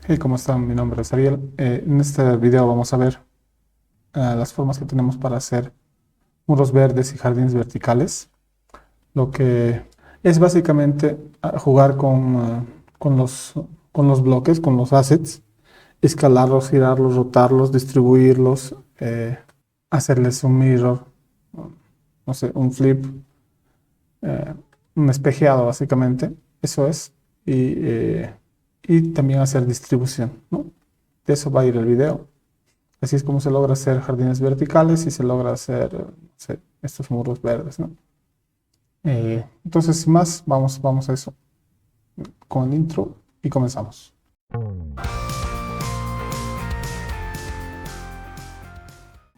Hey, ¿cómo están? Mi nombre es Ariel. En este video vamos a ver las formas que tenemos para hacer muros verdes y jardines verticales. Lo que es básicamente jugar con los bloques, con los assets, escalarlos, girarlos, rotarlos, distribuirlos, hacerles un mirror, no sé, un flip, eh, un espejeado básicamente. Eso es. Y también hacer distribución, ¿no? De eso va a ir el video. Así es como se logra hacer jardines verticales y se logra hacer no sé, estos muros verdes, ¿no? Entonces, sin más, vamos a eso con el intro y comenzamos.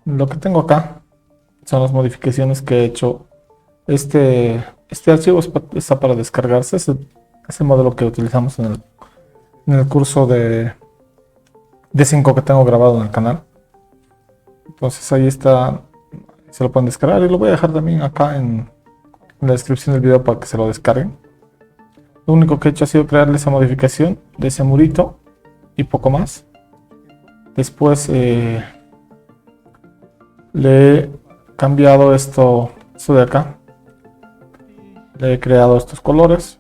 Lo que tengo acá son las modificaciones que he hecho. Este archivo está para descargarse. Es el modelo que utilizamos en el curso de D5 que tengo grabado en el canal. Entonces ahí está, se lo pueden descargar y lo voy a dejar también acá en la descripción del video para que se lo descarguen. Lo único que he hecho ha sido crearle esa modificación de ese murito y poco más. Después le he cambiado esto de acá. Le he creado estos colores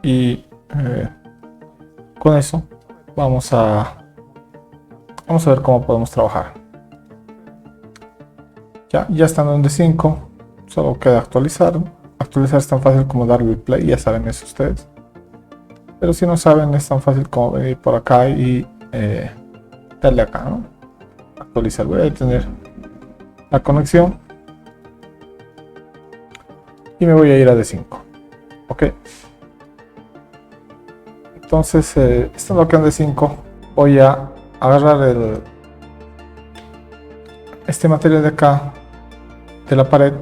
y con eso vamos a ver cómo podemos trabajar. Ya estando en D5, solo queda actualizar. Actualizar es tan fácil como darle play, ya saben eso ustedes. Pero si no saben, es tan fácil como venir por acá y darle acá, ¿no? Actualizar. Voy a detener la conexión y me voy a ir a D5. Ok. Entonces, estando acá en D5, voy a agarrar este material de acá, de la pared,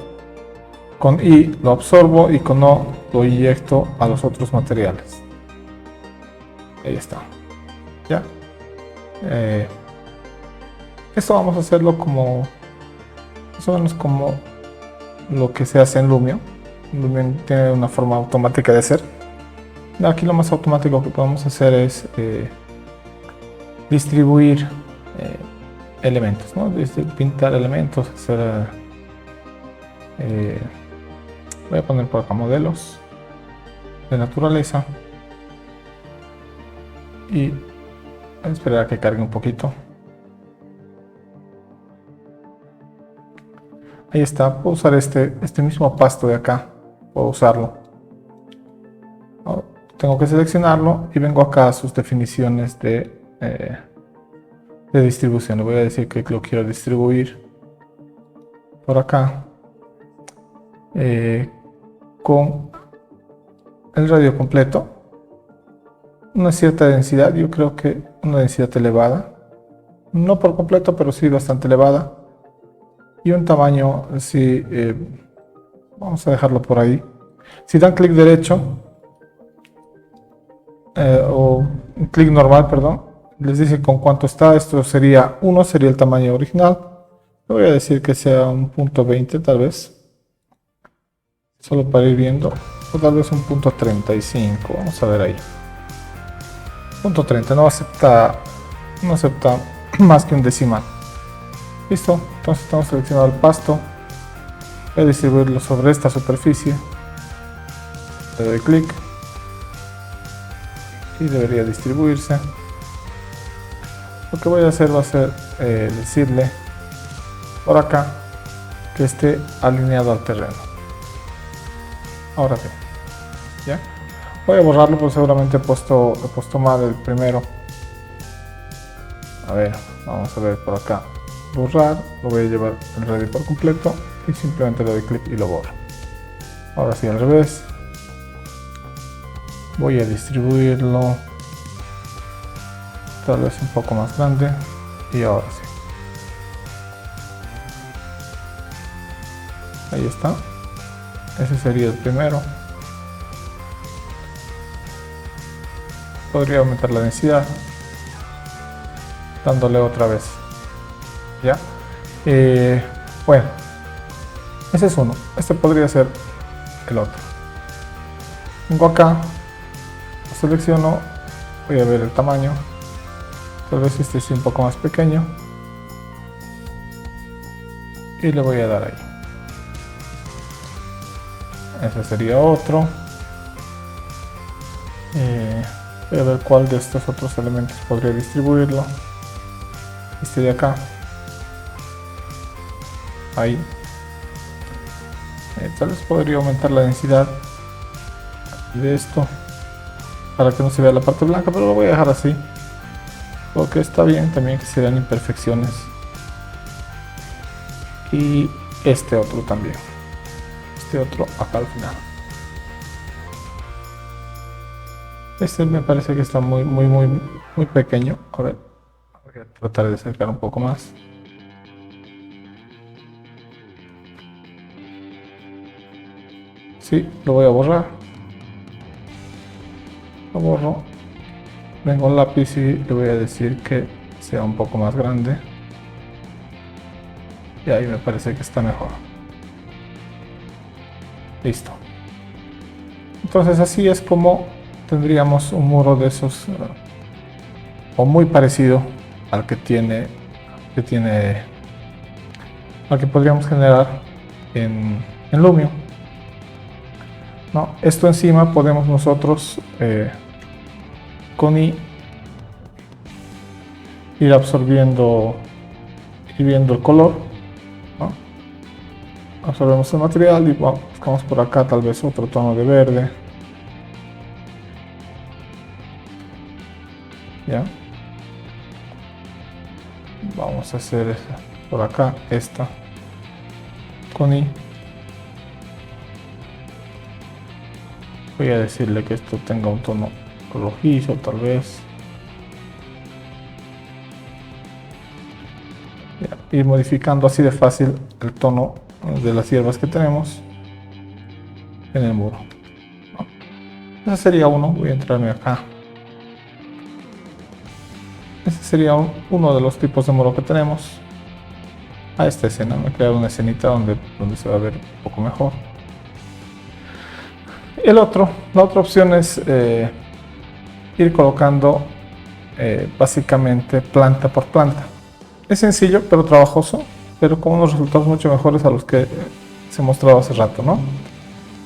con I lo absorbo y con O lo inyecto a los otros materiales. Ahí está. Ya. Esto vamos a hacerlo como más o menos como lo que se hace en Lumio. Lumio tiene una forma automática de hacer. Aquí lo más automático que podemos hacer es distribuir elementos, ¿no? Pintar elementos, hacer voy a poner por acá modelos de naturaleza y esperar a que cargue un poquito. Ahí está. Puedo usar este mismo pasto de acá, puedo usarlo. Tengo que seleccionarlo y vengo acá a sus definiciones de distribución. Le voy a decir que lo quiero distribuir por acá con el radio completo, una cierta densidad. Yo creo que una densidad elevada, no por completo, pero sí bastante elevada, y un tamaño sí, vamos a dejarlo por ahí. Si dan clic derecho o un clic normal, perdón, les dice con cuánto está. Esto sería 1, sería el tamaño original. Le voy a decir que sea un punto 20 tal vez, solo para ir viendo, o tal vez un punto 35, vamos a ver ahí. Punto 30, no acepta más que un decimal. Listo, entonces estamos seleccionando el pasto. Voy a distribuirlo sobre esta superficie. Le doy clic y debería distribuirse. Lo que voy a hacer va a ser decirle por acá que esté alineado al terreno. Ahora sí, ¿ya? Voy a borrarlo porque seguramente he puesto mal el primero. A ver, vamos a ver por acá. Borrar, lo voy a llevar el radio por completo y simplemente le doy clic y lo borro. Ahora sí, al revés. Voy a distribuirlo tal vez un poco más grande y ahora sí. Ahí está. Ese sería el primero. Podría aumentar la densidad dándole otra vez. ¿Ya? Bueno, ese es uno. Este podría ser el otro. Vengo acá, selecciono Voy a ver el tamaño. Tal vez este es un poco más pequeño. Y le voy a dar ahí. Ese sería otro. Voy a ver cuál de estos otros elementos podría distribuirlo. Este de acá. Ahí. Tal vez podría aumentar la densidad de esto para que no se vea la parte blanca, pero lo voy a dejar así porque está bien también que se vean imperfecciones. Y este otro también, este otro acá al final. Este me parece que está muy pequeño. A ver, voy a tratar de acercar un poco más. Sí, lo voy a borrar. Lo borro. Vengo al lápiz y le voy a decir que sea un poco más grande. Y ahí me parece que está mejor. Listo. Entonces así es como tendríamos un muro de esos, o muy parecido al que tiene, al que podríamos generar en Lumio. ¿No? Esto encima podemos nosotros con I ir absorbiendo y viendo el color, ¿no? Absorbemos el material y buscamos por acá tal vez otro tono de verde. ¿Ya? Vamos a hacer por acá esta con I. Voy a decirle que esto tenga un tono rojizo tal vez. Ya, ir modificando así de fácil el tono de las hierbas que tenemos en el muro. Ese sería uno. Voy a entrarme acá. Ese sería uno de los tipos de muro que tenemos. A esta escena, me he creado una escenita donde se va a ver un poco mejor. La otra opción es ir colocando básicamente planta por planta. Es sencillo pero trabajoso, pero con unos resultados mucho mejores a los que se mostrado hace rato, ¿no?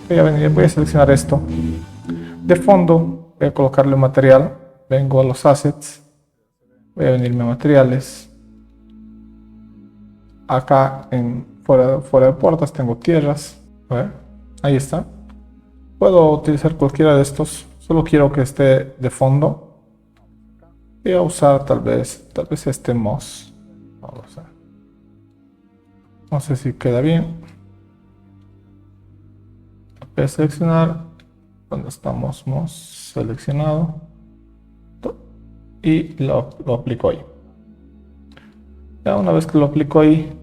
Voy a seleccionar esto. De fondo voy a colocarle un material. Vengo a los assets. Voy a venirme a materiales. Acá fuera de puertas tengo tierras. A ver, ahí está. Puedo utilizar cualquiera de estos. Solo quiero que esté de fondo. Voy a usar tal vez este moss. Vamos a ver. No sé si queda bien. Voy a seleccionar donde estamos moss seleccionado y lo aplico ahí. Ya una vez que lo aplico ahí,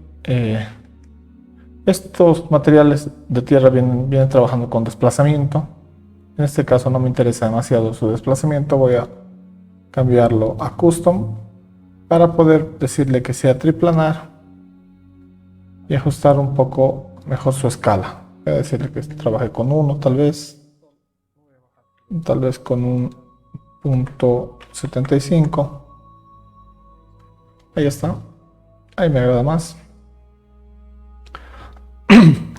estos materiales de tierra vienen trabajando con desplazamiento. En este caso no me interesa demasiado su desplazamiento. Voy a cambiarlo a custom para poder decirle que sea triplanar y ajustar un poco mejor su escala. Voy a decirle que trabaje con 1 tal vez con un punto 75. Ahí está. Ahí me agrada más.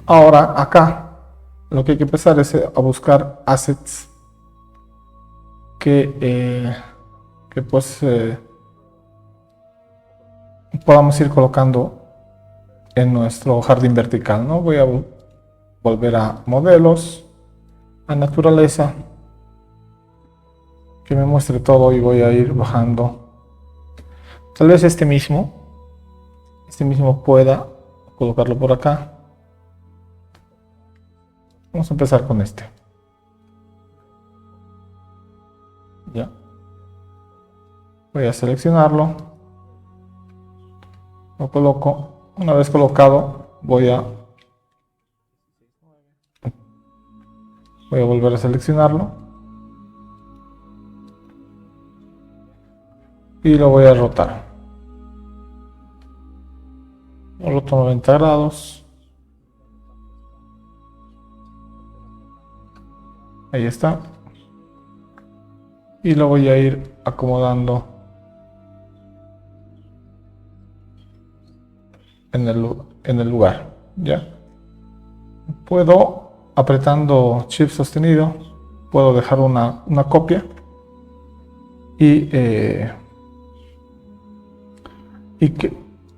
Ahora acá lo que hay que empezar es a buscar assets que pues podamos ir colocando en nuestro jardín vertical, ¿no? Voy a volver a modelos, a naturaleza, que me muestre todo y voy a ir bajando. Tal vez este mismo pueda colocarlo por acá. Vamos a empezar con este. Ya. Voy a seleccionarlo. Lo coloco. Una vez colocado, voy a volver a seleccionarlo. Y lo voy a rotar. Lo roto 90 grados. Ahí está. y lo voy a ir acomodando en el lugar. ¿Ya? Puedo, apretando Shift sostenido, puedo dejar una copia y,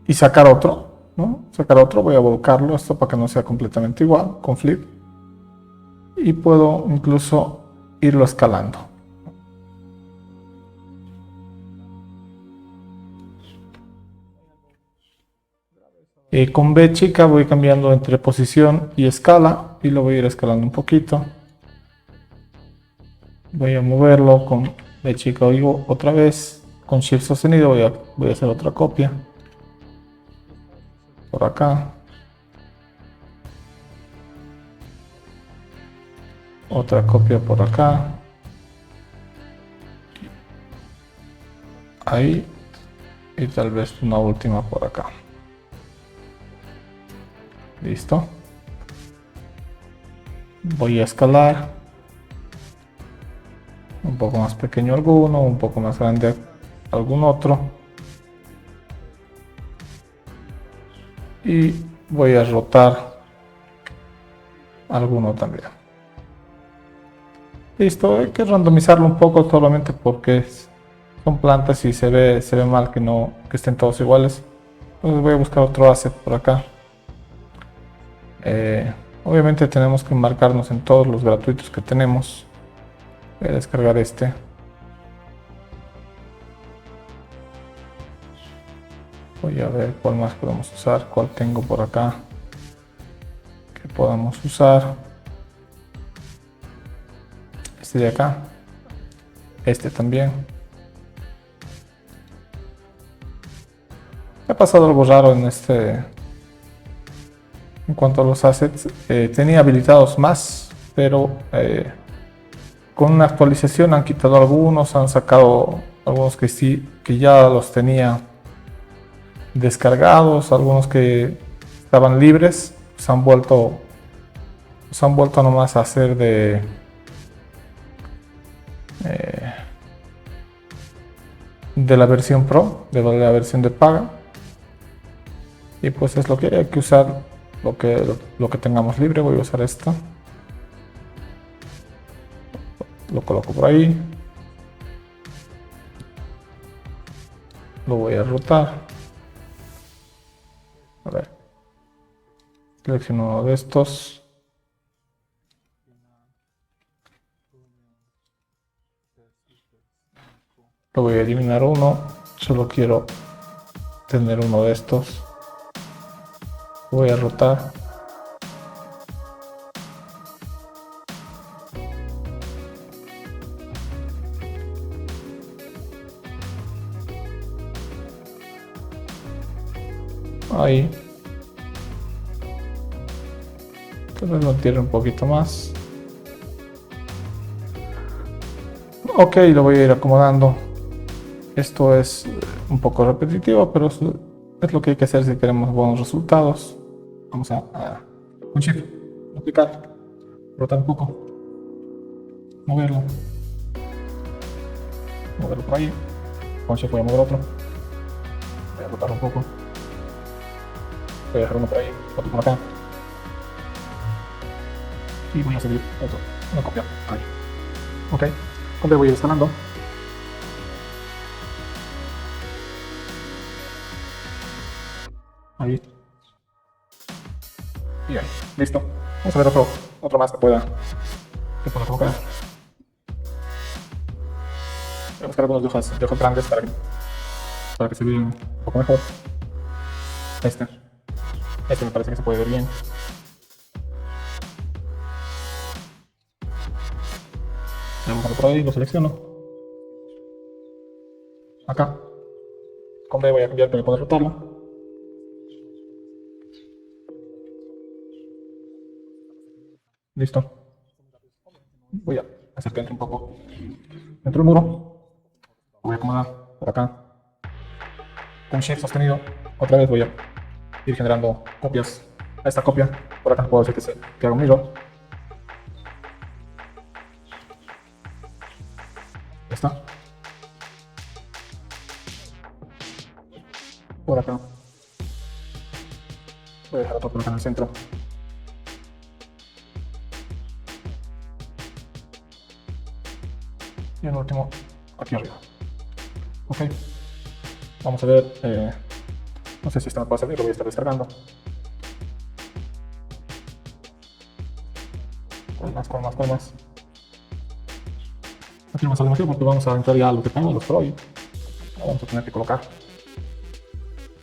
y sacar otro, ¿no? Sacar otro, voy a volcarlo esto para que no sea completamente igual, con flip. Y puedo incluso irlo escalando. Con B chica voy cambiando entre posición y escala y lo voy a ir escalando un poquito. Voy a moverlo con B chica otra vez, con Shift sostenido voy a hacer otra copia. Por acá. Otra copia por acá. Ahí. Y tal vez una última por acá. Listo. Voy a escalar. Un poco más pequeño alguno, un poco más grande algún otro. Y voy a rotar alguno también. Listo, hay que randomizarlo un poco solamente porque son plantas y se ve mal que estén todos iguales. Entonces voy a buscar otro asset por acá. Obviamente tenemos que marcarnos en todos los gratuitos que tenemos. Voy a descargar este. Voy a ver cuál más podemos usar, cuál tengo por acá que podamos usar. Este de acá. Este también. Me ha pasado algo raro en en cuanto a los assets. Tenía habilitados más, pero con una actualización han quitado algunos, han sacado algunos que sí, que ya los tenía descargados, algunos que estaban libres, se han vuelto nomás a hacer de la versión Pro, de la versión de paga. Y pues es lo que hay que usar, lo que tengamos libre. Voy a usar esto. Lo coloco por ahí. Lo voy a rotar. A ver. Selecciono uno de estos. Lo voy a eliminar uno. Solo quiero tener uno de estos. Voy a rotar. Ahí. Tal vez lo entierre un poquito más. Ok, lo voy a ir acomodando. Esto es un poco repetitivo, pero es lo que hay que hacer si queremos buenos resultados. Vamos a con Shift, duplicar, rotar un poco, moverlo por ahí. Con Shift voy a mover otro, voy a rotar un poco, voy a dejar uno por ahí, otro por acá, y voy a seguir otro, una copia ahí. Ok, con B voy a ir instalando. Ahí. Y ahí, listo. Vamos a ver otro más que pueda colocar. Voy a buscar algunos de hojas grandes para que se vean un poco mejor. Este me parece que se puede ver bien. Lo busco por ahí, lo selecciono. Acá. Con B voy a cambiar para poder rotarlo. Listo. Voy a hacer que entre un poco dentro del muro. Lo voy a acomodar por acá. Con Shift sostenido. Otra vez voy a ir generando copias a esta copia. Por acá puedo hacer que haga un mirror. Ya está. por acá. Voy a dejar otro por acá en el centro. Y el último aquí arriba. Ok. Vamos a ver. No sé si esto me puede servir, lo voy a estar descargando. Con más. No quiero avanzar demasiado porque vamos a entrar ya a lo que tengo, los Pro, y vamos a tener que colocar.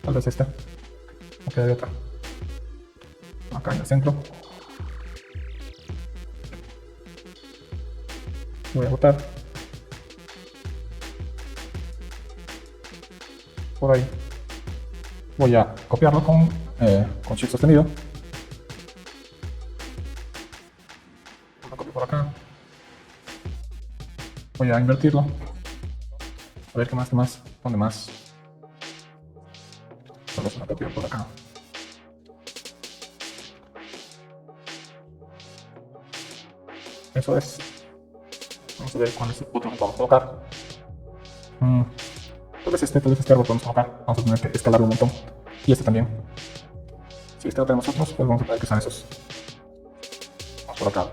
Tal vez este. No queda de otra. Acá en el centro. Voy a botar. Por ahí. Voy a copiarlo con Shift sostenido. Lo copio por acá. Voy a invertirlo. A ver qué más. ¿Dónde más? Solo se me copió por acá. Eso es. Vamos a ver cuál es el botón que vamos a colocar. Tal vez este árbol podemos colocar. Vamos a tener que escalarlo un montón. Y este también. Si este lo tenemos nosotros, pues vamos a tener que usar esos. Vamos por acá.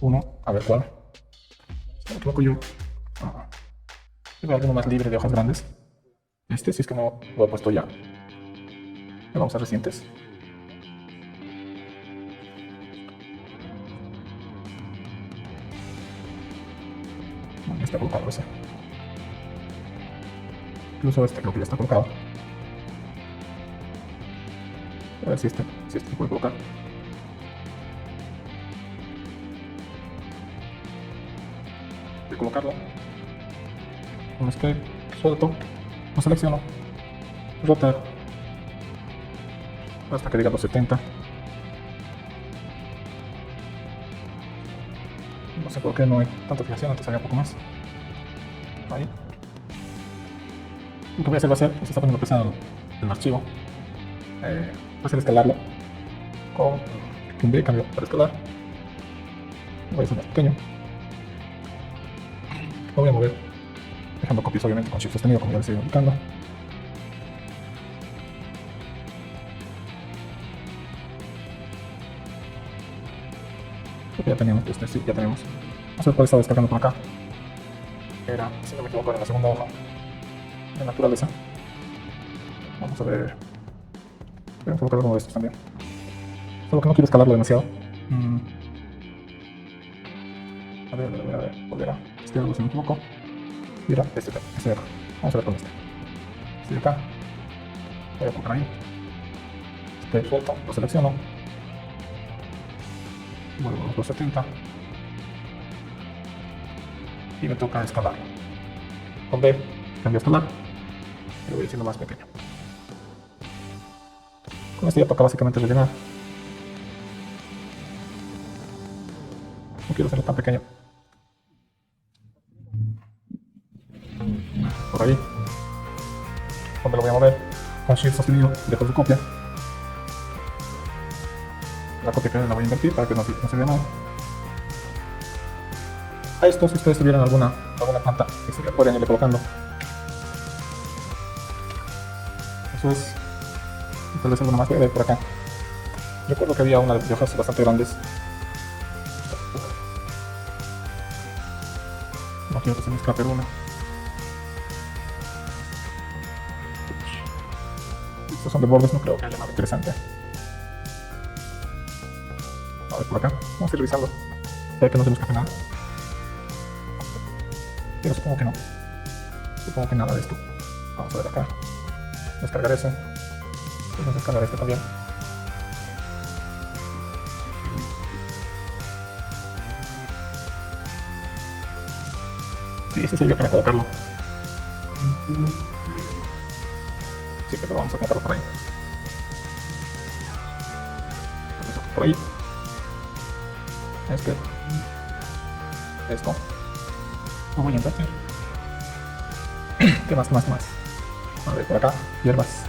Uno, a ver cuál. Si no me equivoco yo. Tengo alguno más libre de hojas grandes. Este, si es que no lo he puesto ya. Vamos a recientes. Está colocado ese. Incluso este creo que ya está colocado. A ver si este se puede colocar. Voy a colocarlo. Con este suelto, lo selecciono, rotar hasta que diga los 70. No sé por qué no hay tanta fijación, antes había un poco más. Ahí. Lo que voy a hacer va a ser, se está poniendo pesado el archivo. Voy a hacer escalarlo con un B, cambio para escalar. Voy a hacer más pequeño. Lo voy a mover, dejando copias obviamente con Shift sostenido, como ya les estoy indicando. Creo que ya teníamos este, sí, ya tenemos. Vamos a ver cuál estaba descargando por acá. Era, si no me equivoco, en la segunda hoja de naturaleza. Vamos a ver. Voy a colocar uno de estos también. Solo que no quiero escalarlo demasiado. A ver. Volver a este algo si no me equivoco. Mira, este de acá. Vamos a ver con este. Este de acá. Voy a colocar ahí. Este suelto, lo selecciono. Vuelvo a los 70. Y me toca escalar. Con B, cambio a escalar. Y lo voy haciendo más pequeño. Con esto ya toca básicamente rellenar. No quiero hacerlo tan pequeño. Por ahí. Donde lo voy a mover. Con Shift sostenido, dejo su copia. La copia que la voy a invertir para que no se vea mal. A esto, si ustedes tuvieran alguna planta que podrían irle colocando. Eso es. Y tal vez alguna más verde por acá. Recuerdo que había una de hojas bastante grandes. No quiero que se me escape una. Estos son de bordes, no creo que haya nada interesante. A ver por acá. Vamos a ir revisando. Espero que no se me escape nada. Pero supongo que no. Supongo que nada de esto. Vamos a ver acá. Descargar ese. Vamos a descargar este también. Sí, ese sirve para colocarlo. Sí, pero vamos a colocarlo por ahí. Por ahí. Esto. Lo voy a invertir. ¿Qué más? A ver, por acá, hierbas.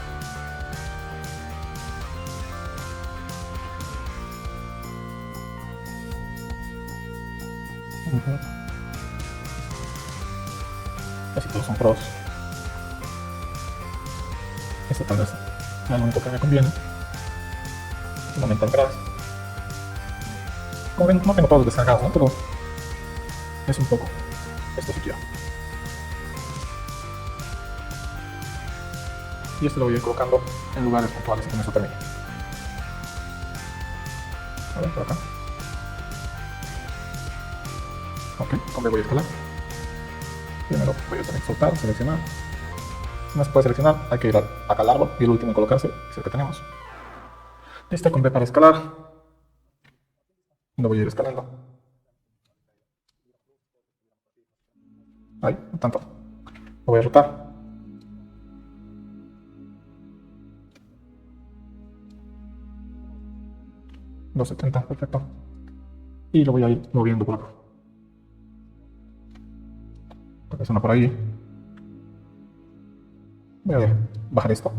Casi todos son pros. Esto tal vez sea lo único que me conviene. Un momento atrás. Como ven, no tengo todos descargados, ¿no? Pero es un poco. Esto sí quiero. Y esto lo voy a ir colocando en lugares puntuales que me eso termine. A ver, por acá. Ok, con B voy a escalar. Primero voy a tener que soltar, seleccionar. No se puede seleccionar, hay que ir acá al árbol y el último en colocarse es el que tenemos. Listo, con B para escalar. Lo voy a ir escalando. Ahí, no tanto. Lo voy a rotar. $270, perfecto. Y lo voy a ir moviendo por acá. Porque suena por ahí. Voy a bajar esto.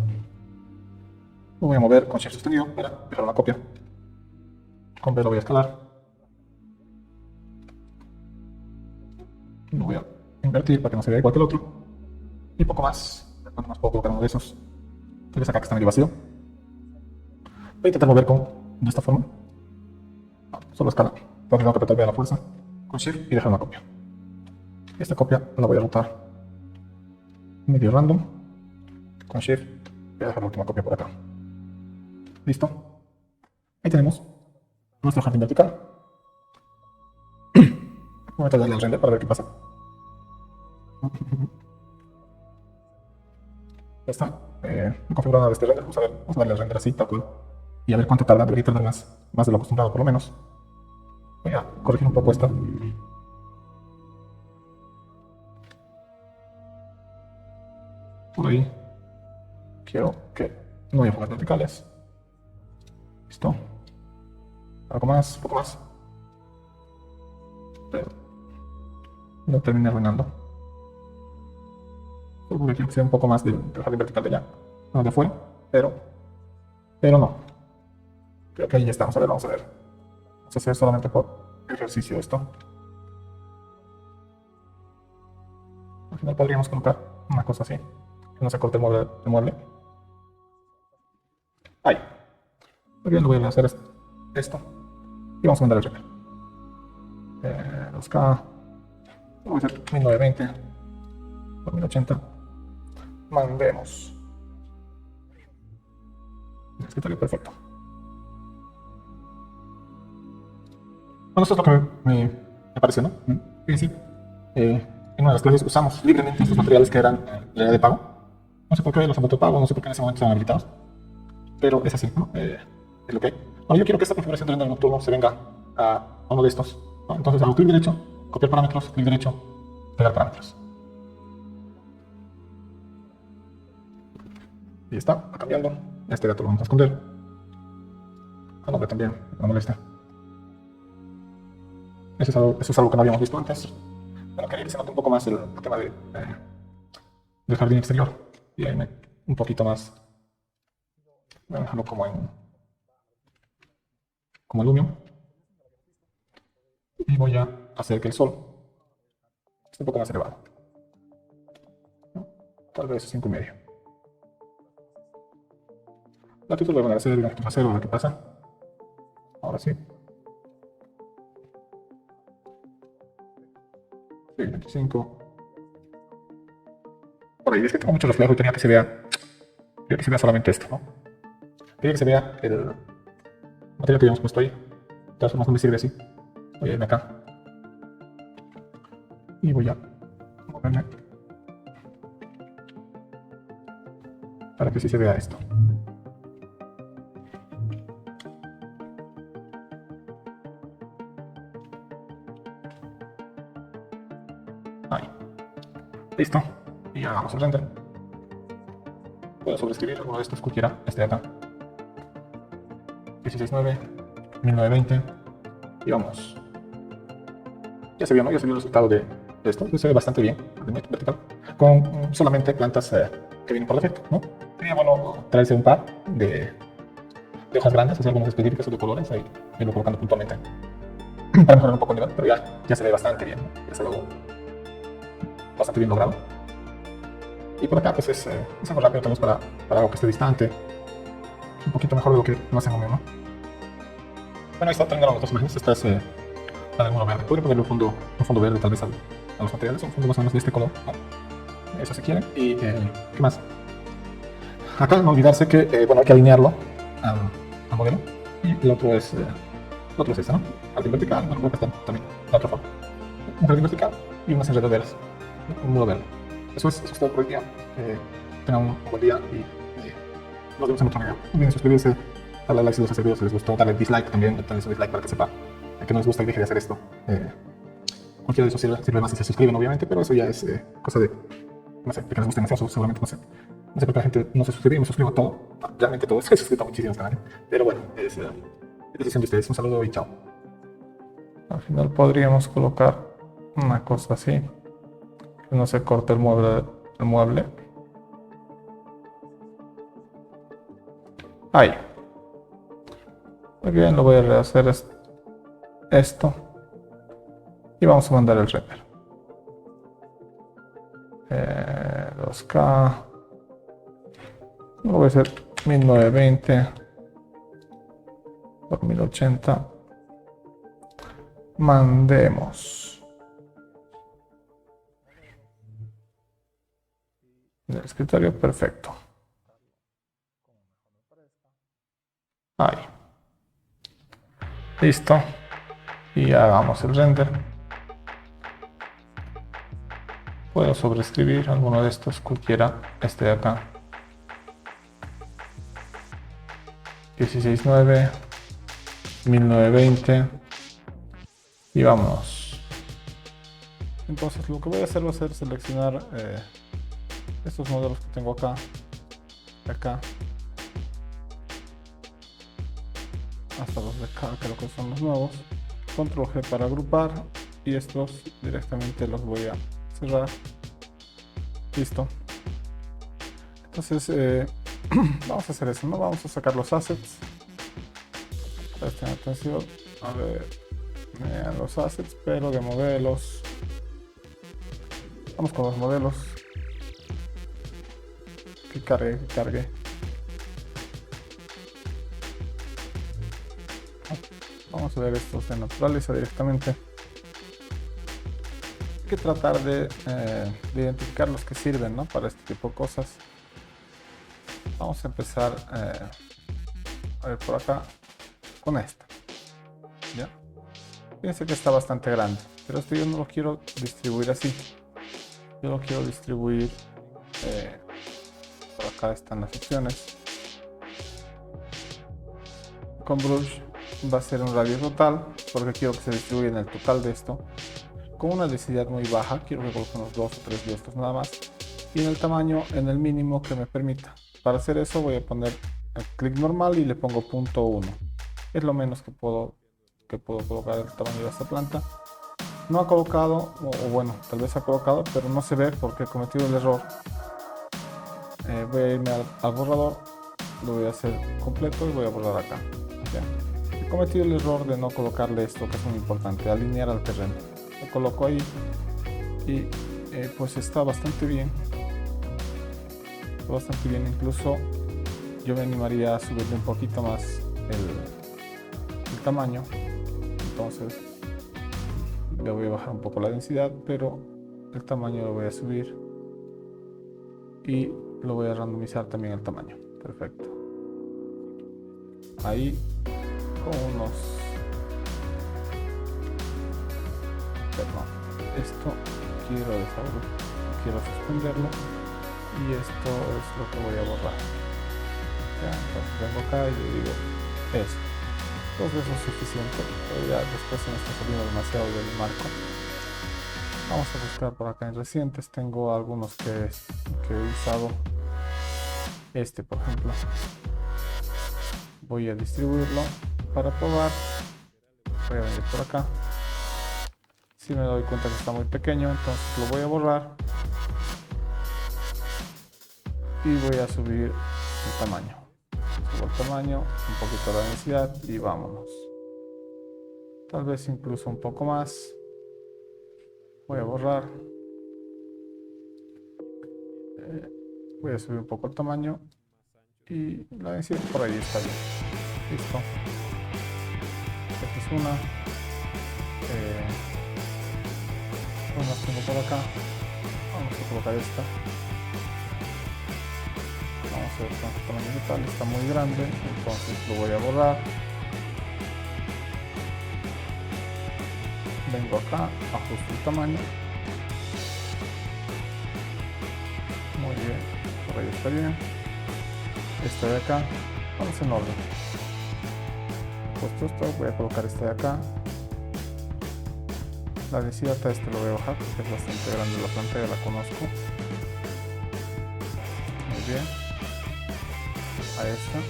Lo voy a mover con Shift sostenido para dejar una copia. Con B lo voy a escalar. Lo voy a invertir para que no se vea igual que el otro. Y poco más. Cuanto más puedo colocar uno de esos. Tal vez acá que está medio vacío. Voy a intentar mover de esta forma. No, solo escala. Entonces tengo que apretar bien a la fuerza. Con Shift y dejar una copia. Esta copia la voy a rotar medio random. Con Shift voy a dejar la última copia por acá. Listo. Ahí tenemos nuestro jardín vertical. Voy a darle al render para ver qué pasa. Ya está. Configurado este render. Vamos a ver. Vamos a darle al render así, tal cual. Y a ver cuánto tarda. Debería tardar más de lo acostumbrado, por lo menos. Voy a corregir un poco esto. Por ahí. Quiero que no haya fugas verticales. Listo. Algo más, poco más. Pero lo terminé arruinando. Porque quiero que sea un poco más del jardín vertical de allá. No de afuera, pero no. Creo que ahí ya estamos. A ver, vamos a ver. Vamos a hacer solamente por ejercicio esto. Al final podríamos colocar una cosa así. Que no se corte el mueble. Ahí. Muy bien, lo voy a hacer esto. Y vamos a mandar el render. 2K. Lo voy a hacer 1920. 2080. Mandemos. Escritorio perfecto. Bueno, esto es lo que me pareció, ¿no? Sí. En una de las clases usamos libremente estos materiales que eran la idea de pago. No sé por qué los han vuelto pago, no sé por qué en ese momento estaban habilitados. Pero es así, ¿no? Es lo que hay. Bueno, yo quiero que esta configuración de render nocturno se venga a uno de estos, ¿no? Entonces hago clic derecho, copiar parámetros, clic derecho, pegar parámetros. Y está, va cambiando. Este gato lo vamos a esconder. El nombre también, no molesta. Eso es algo que no habíamos visto antes. Pero quería que se note un poco más el tema del jardín exterior. Y ahí un poquito más. Voy a dejarlo como alumio. Y voy a hacer que el sol esté un poco más elevado. ¿No? Tal vez 5,5. Latitud lo voy a poner a 0, digamos que a 0, a ver qué pasa. Ahora sí. Sí, 25. Por ahí es que tengo mucho reflejo y quería que se vea solamente esto, ¿no? Quería que se vea el material que habíamos puesto ahí. De todas formas no me sirve así. Voy a irme acá. Y voy a moverme para que sí se vea esto. Ahí. Listo. Y ya vamos al render. Puedo sobreescribir alguno de estos, cualquiera, este de acá. 16.9, 1920. Y vamos. Ya se vio, ¿no? Ya se vio el resultado de esto. Se ve bastante bien, vertical. Con solamente plantas que vienen por defecto, ¿no? Sería bueno traerse un par de hojas grandes, hacer algunas específicas o de colores, ahí irlo colocando puntualmente. Para mejorar un poco el nivel, pero ya se ve bastante bien, ¿no? Ya se ve bastante bien logrado. Y por acá pues es algo rápido tal vez para algo que esté distante. Un poquito mejor de lo que no hace momento, ¿no? Bueno, ahí está, tengo las dos imágenes. Esta es la del muro verde. Podría ponerle un fondo verde tal vez a los materiales, un fondo más o menos de este color, ¿no? Eso si quieren. Y ¿qué más? Acá no olvidarse que bueno, hay que alinearlo al modelo. Y el otro es este, ¿no? Jardín vertical, bueno, creo que está también la otra forma. Un jardín vertical y unas enredaderas, ¿no? Un muro verde. Eso es todo por el día. Tengan un buen día y nos vemos en otro video. No olviden suscribirse, darle like si les ha servido, si les gustó, darle dislike también, darle su dislike para que sepa que no les gusta y deje de hacer esto. Cualquiera de esos sirve más si se suscriben, obviamente, pero eso ya es cosa de, no sé, de que les guste demasiado, seguramente, no sé. No sé por qué la gente no se suscribe y me suscribo a todo. Realmente todo, estoy suscrito a muchísimos canales. Pero bueno, es decisión de ustedes. Un saludo y chao. Al final podríamos colocar una cosa así, que no se corte el mueble. Ahí. Muy bien, lo voy a rehacer esto. Y vamos a mandar el render. 2K. Lo voy a hacer 1920 por 1080. Mandemos. El escritorio, perfecto. Ahí. Listo. Y hagamos el render. Puedo sobreescribir alguno de estos, cualquiera, este de acá. 16.9, 1920 y vámonos. Entonces lo que voy a hacer va a ser seleccionar estos modelos que tengo acá, hasta los de acá, que lo que son los nuevos. Control G para agrupar y estos directamente los voy a cerrar. Listo. Entonces vamos a hacer eso, ¿no? Vamos a sacar los assets. Presten atención. A ver, los assets, pero de modelos. Vamos con los modelos. Que cargue. Vamos a ver estos de naturaleza directamente. Hay que tratar de identificar los que sirven, ¿no? Para este tipo de cosas. Vamos a empezar a ver por acá con esta. ¿Ya? Fíjense que está bastante grande, pero esto yo no lo quiero distribuir así. Yo lo quiero distribuir por acá están las opciones. Con brush va a ser un radio total, porque quiero que se distribuya en el total de esto. Con una densidad muy baja, quiero que coloque unos 2 o 3 de estos nada más. Y en el tamaño, en el mínimo que me permita. Para hacer eso voy a poner el clic normal y le pongo 0.1. Es lo menos que puedo colocar el tamaño de esta planta. No ha colocado, o bueno, tal vez ha colocado, pero no se ve porque he cometido el error. Voy a irme al borrador, lo voy a hacer completo y voy a borrar acá. ¿Ya? He cometido el error de no colocarle esto, que es muy importante, alinear al terreno. Lo coloco ahí y pues está bastante bien. Bastante bien, incluso yo me animaría a subirle un poquito más el tamaño. Entonces le voy a bajar un poco la densidad, pero el tamaño lo voy a subir y lo voy a randomizar también el tamaño. Perfecto. Ahí con unos, perdón, esto quiero suspenderlo y esto es lo que voy a borrar. Ya, entonces vengo acá y le digo esto. Entonces eso es suficiente, pero ya después se me está saliendo demasiado del marco. Vamos a buscar por acá en recientes. Tengo algunos que he usado. Este, por ejemplo. Voy a distribuirlo para probar. Voy a venir por acá. Si me doy cuenta que está muy pequeño, entonces lo voy a borrar. Y voy a subir el tamaño. Subo el tamaño, un poquito la densidad y vámonos. Tal vez incluso un poco más. Voy a borrar. Voy a subir un poco el tamaño y la densidad por ahí está bien. Listo. Esta es una. Las tengo por acá. Vamos a colocar esta. Vamos a ver cuánto tamaño total. Está muy grande, entonces lo voy a borrar. Vengo acá, ajusto el tamaño. Muy bien, por ahí está bien. Esta de acá, vamos en orden. Puesto esto, voy a colocar esta de acá. La densidad a este lo voy a bajar porque es bastante grande la planta, ya la conozco. Muy bien. A esta.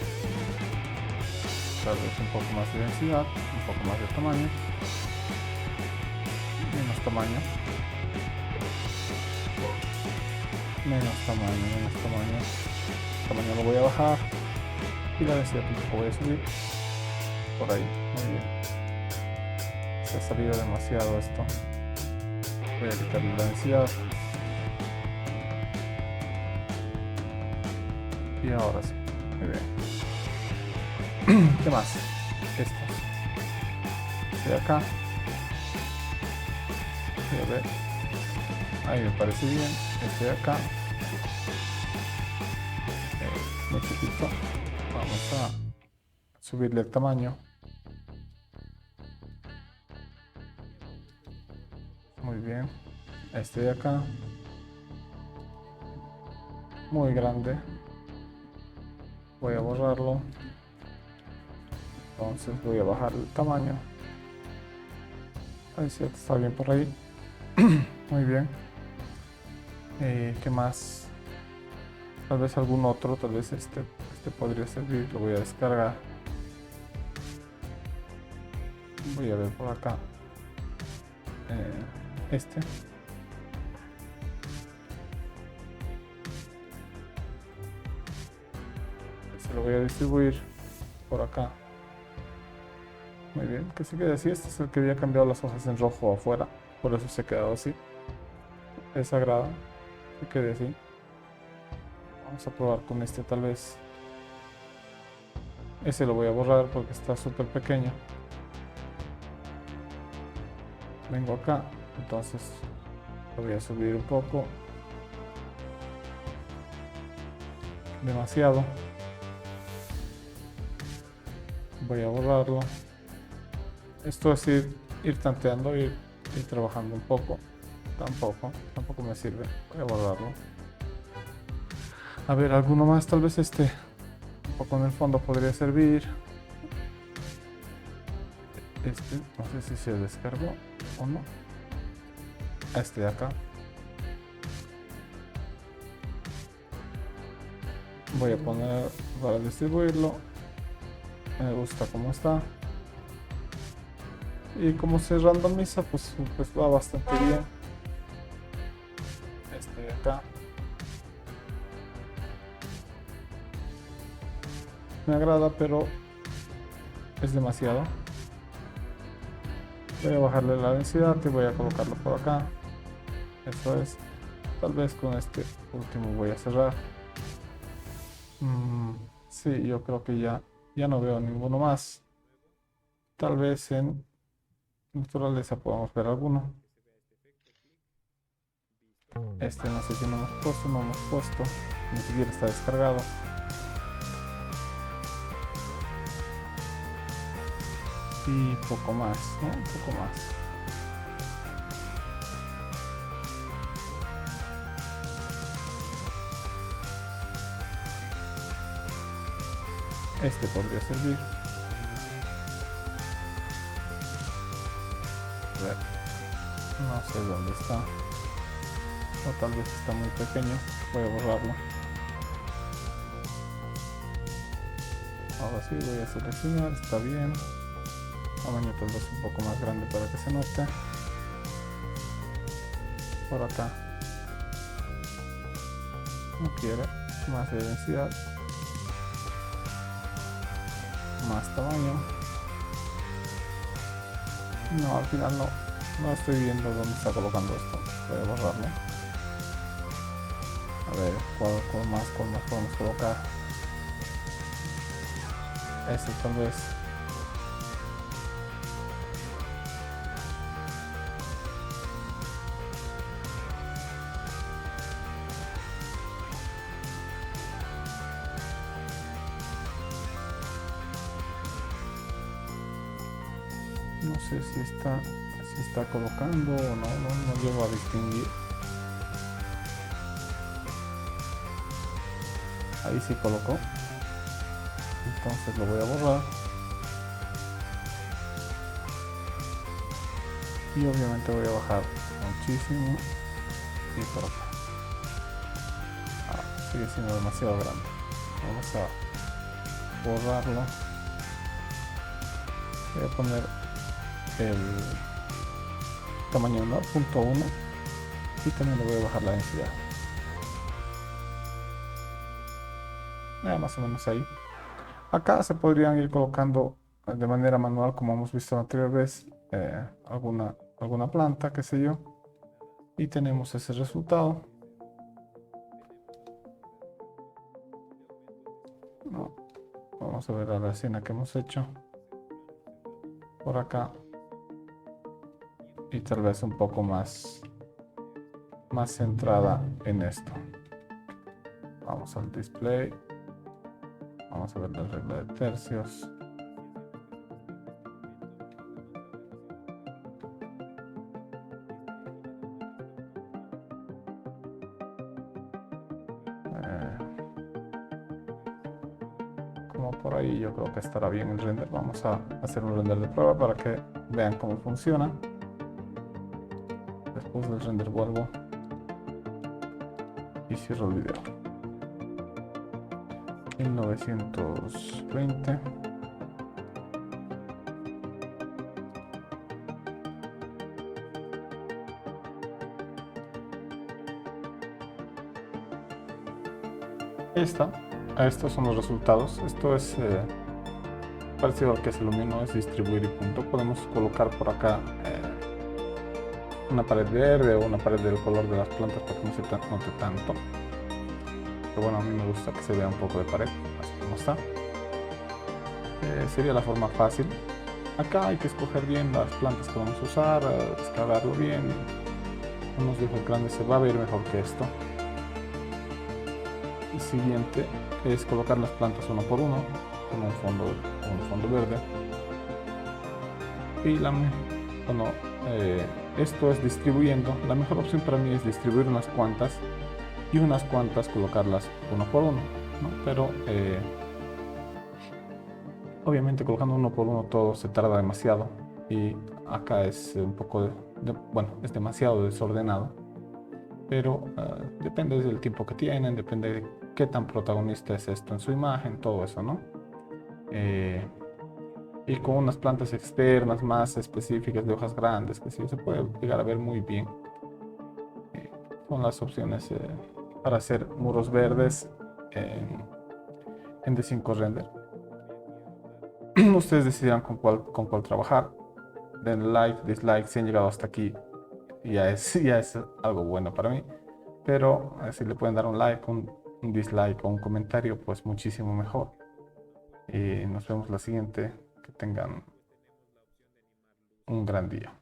Tal vez un poco más de densidad, un poco más de tamaño. Menos tamaño. Menos tamaño. El tamaño lo voy a bajar. Y la densidad tampoco voy a subir. Por ahí, muy bien. Se ha salido demasiado esto. Voy a quitarle la densidad. Y ahora sí, muy bien. ¿Qué más? Estos. De acá. Voy a ver. Ahí me parece bien. Este de acá. Muy chiquito. Vamos a subirle el tamaño. Muy bien. Este de acá. Muy grande. Voy a borrarlo. Entonces voy a bajar el tamaño. A ver si está bien por ahí. Muy bien. ¿Qué más? Tal vez algún otro, tal vez este podría servir. Lo voy a descargar. Voy a ver por acá. Este se lo voy a distribuir por acá. Muy bien, que se quede así. Este es el que había cambiado las hojas en rojo afuera, por eso se ha quedado así. Es sagrado que quede así. Vamos a probar con este, tal vez. Ese lo voy a borrar porque está súper pequeño. Vengo acá, entonces lo voy a subir un poco. Demasiado. Voy a borrarlo. Esto es ir tanteando, ir trabajando un poco. Tampoco me sirve. Voy a borrarlo. A ver, alguno más, tal vez este. Un poco en el fondo podría servir. Este, no sé si se descargó o no. Este de acá. Voy a poner para distribuirlo. Me gusta cómo está. Y como se randomiza, pues va bastante bien. Este de acá. Me agrada, pero es demasiado. Voy a bajarle la densidad y voy a colocarlo por acá. Eso es. Tal vez con este último voy a cerrar. Sí, yo creo que ya no veo ninguno más. Tal vez en naturaleza podamos ver alguno. Este no sé si no hemos puesto. Ni siquiera está descargado. Y poco más, ¿no? Un poco más. Este podría servir. A ver. No sé dónde está. O tal vez está muy pequeño. Voy a borrarlo. Ahora sí voy a seleccionar. Está bien. Tamaño tal vez un poco más grande para que se note. Por acá. No quiere. Más de densidad. Más tamaño. No, al final no estoy viendo dónde está colocando esto. Voy a borrarlo. A ver, ¿cuál más podemos colocar? Este tal vez. No sé si está colocando o no llego a distinguir. Ahí sí colocó. Entonces lo voy a borrar. Y obviamente voy a bajar muchísimo. Y por acá. Sigue siendo demasiado grande. Vamos a borrarlo. Voy a poner el tamaño 1.1 y también le voy a bajar la densidad. Más o menos ahí. Acá se podrían ir colocando de manera manual, como hemos visto la anterior vez, alguna planta, qué sé yo. Y tenemos ese resultado. Vamos a ver la escena que hemos hecho por acá. Y tal vez un poco más centrada en esto. Vamos al display. Vamos a ver la regla de tercios. Como por ahí yo creo que estará bien el render. Vamos a hacer un render de prueba para que vean cómo funciona. Después del render vuelvo y cierro el video. 1920. Ahí está. Estos son los resultados. Esto es parecido al que es el Lumino, es distribuir y punto. Podemos colocar por acá una pared verde o una pared del color de las plantas para que no se note tanto. Pero bueno, a mí me gusta que se vea un poco de pared, así como está. Sería la forma fácil. Acá hay que escoger bien las plantas que vamos a usar, descargarlo bien. Unos dibujos grandes se va a ver mejor que esto. El siguiente es colocar las plantas uno por uno con un fondo verde. Y esto es distribuyendo. La mejor opción para mí es distribuir unas cuantas y unas cuantas colocarlas uno por uno, ¿no? Pero obviamente colocando uno por uno todo se tarda demasiado y acá es un poco bueno, es demasiado desordenado, pero depende del tiempo que tienen, depende de qué tan protagonista es esto en su imagen, todo eso, ¿no? Y con unas plantas externas más específicas de hojas grandes que sí se puede llegar a ver muy bien. Son las opciones para hacer muros verdes en D5 Render. Ustedes decidirán con cuál trabajar. Den like, dislike, si han llegado hasta aquí ya es algo bueno para mí. Pero si le pueden dar un like, un dislike o un comentario, pues muchísimo mejor. Y nos vemos la siguiente. Que tengan un gran día.